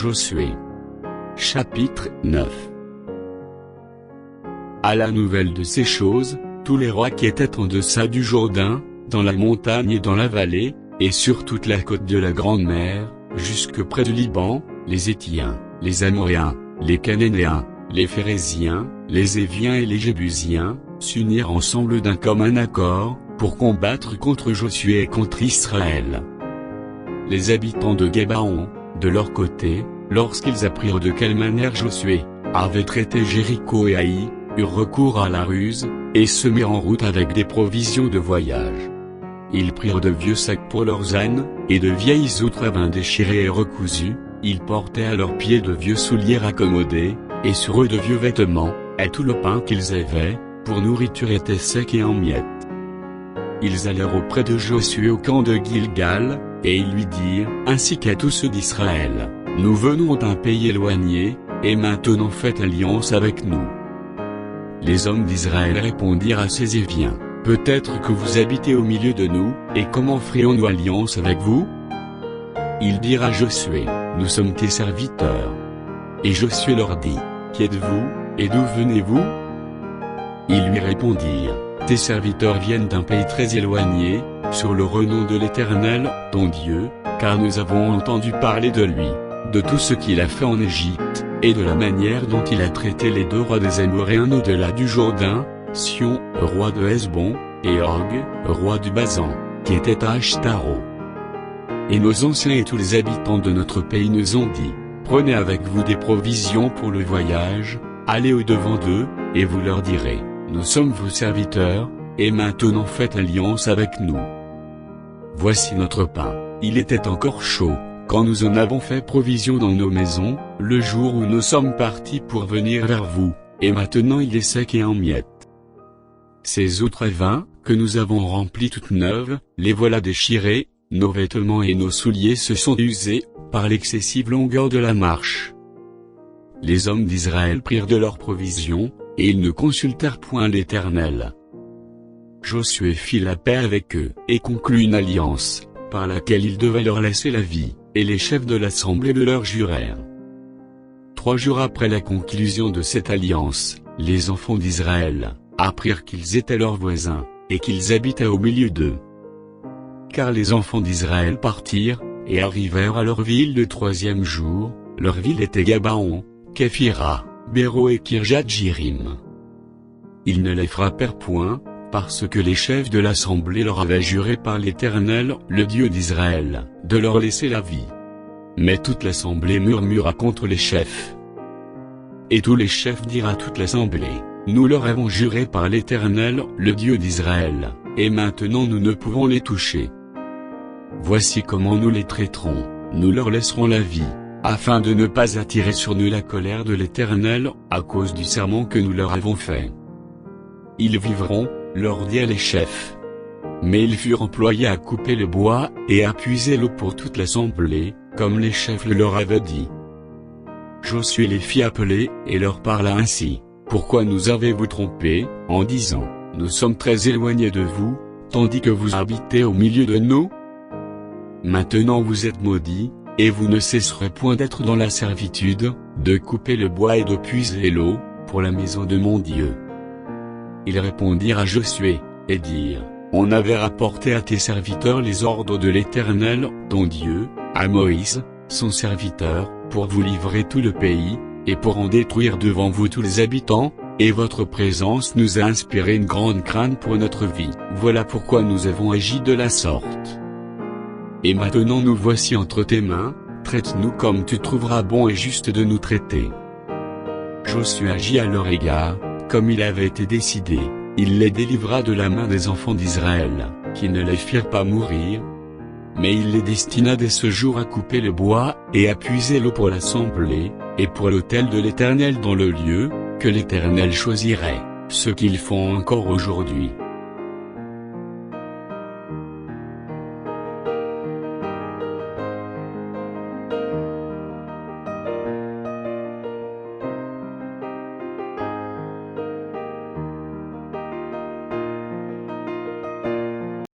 Josué. Chapitre 9. À la nouvelle de ces choses, tous les rois qui étaient en deçà du Jourdain, dans la montagne et dans la vallée, et sur toute la côte de la Grande Mer, jusque près du Liban, les Héthiens, les Amoréens, les Cananéens, les Phéréziens, les Éviens et les Jébusiens, s'unirent ensemble d'un commun accord, pour combattre contre Josué et contre Israël. Les habitants de Gabaon, de leur côté, lorsqu'ils apprirent de quelle manière Josué avait traité Jéricho et Haï, eurent recours à la ruse, et se mirent en route avec des provisions de voyage. Ils prirent de vieux sacs pour leurs ânes, et de vieilles outres à vin déchirées et recousues, ils portaient à leurs pieds de vieux souliers raccommodés, et sur eux de vieux vêtements, et tout le pain qu'ils avaient, pour nourriture était sec et en miettes. Ils allèrent auprès de Josué au camp de Gilgal, et ils lui dirent, ainsi qu'à tous ceux d'Israël, nous venons d'un pays éloigné, et maintenant faites alliance avec nous. Les hommes d'Israël répondirent à ces Éviens, peut-être que vous habitez au milieu de nous, et comment ferions-nous alliance avec vous? Ils dirent à Josué, nous sommes tes serviteurs. Et Josué leur dit, qui êtes-vous, et d'où venez-vous? Ils lui répondirent, tes serviteurs viennent d'un pays très éloigné, sur le renom de l'Éternel, ton Dieu, car nous avons entendu parler de lui, de tout ce qu'il a fait en Égypte, et de la manière dont il a traité les deux rois des Amoréens au-delà du Jourdain, Sion, roi de Hesbon, et Og, roi du Basan, qui était à Ashtaro. Et nos anciens et tous les habitants de notre pays nous ont dit, prenez avec vous des provisions pour le voyage, allez au-devant d'eux, et vous leur direz, nous sommes vos serviteurs, et maintenant faites alliance avec nous. Voici notre pain, il était encore chaud, quand nous en avons fait provision dans nos maisons, le jour où nous sommes partis pour venir vers vous, et maintenant il est sec et en miettes. Ces outres et vins, que nous avons remplis toutes neuves, les voilà déchirés, nos vêtements et nos souliers se sont usés, par l'excessive longueur de la marche. Les hommes d'Israël prirent de leurs provisions, et ils ne consultèrent point l'Éternel. Josué fit la paix avec eux, et conclut une alliance, par laquelle il devait leur laisser la vie, et les chefs de l'assemblée le leur jurèrent. 3 jours après la conclusion de cette alliance, les enfants d'Israël apprirent qu'ils étaient leurs voisins, et qu'ils habitaient au milieu d'eux. Car les enfants d'Israël partirent, et arrivèrent à leur ville le 3e jour, leur ville était Gabaon, Képhira, Béro et Kirjat-Jérim. Ils ne les frappèrent point, parce que les chefs de l'assemblée leur avaient juré par l'Éternel, le Dieu d'Israël, de leur laisser la vie. Mais toute l'assemblée murmura contre les chefs. Et tous les chefs dirent à toute l'assemblée, nous leur avons juré par l'Éternel, le Dieu d'Israël, et maintenant nous ne pouvons les toucher. Voici comment nous les traiterons, nous leur laisserons la vie, afin de ne pas attirer sur nous la colère de l'Éternel, à cause du serment que nous leur avons fait. Ils vivront, leur dirent les chefs. Mais ils furent employés à couper le bois, et à puiser l'eau pour toute l'assemblée, comme les chefs le leur avaient dit. Josué les fit appeler, et leur parla ainsi, pourquoi nous avez-vous trompés, en disant, nous sommes très éloignés de vous, tandis que vous habitez au milieu de nous? Maintenant vous êtes maudits, et vous ne cesserez point d'être dans la servitude, de couper le bois et de puiser l'eau, pour la maison de mon Dieu. Ils répondirent à Josué, et dirent, on avait rapporté à tes serviteurs les ordres de l'Éternel, ton Dieu, à Moïse, son serviteur, pour vous livrer tout le pays, et pour en détruire devant vous tous les habitants, et votre présence nous a inspiré une grande crainte pour notre vie. Voilà pourquoi nous avons agi de la sorte. Et maintenant nous voici entre tes mains, traite-nous comme tu trouveras bon et juste de nous traiter. Josué agit à leur égard, comme il avait été décidé, il les délivra de la main des enfants d'Israël, qui ne les firent pas mourir. Mais il les destina dès ce jour à couper le bois, et à puiser l'eau pour l'assemblée, et pour l'autel de l'Éternel dans le lieu que l'Éternel choisirait, ce qu'ils font encore aujourd'hui.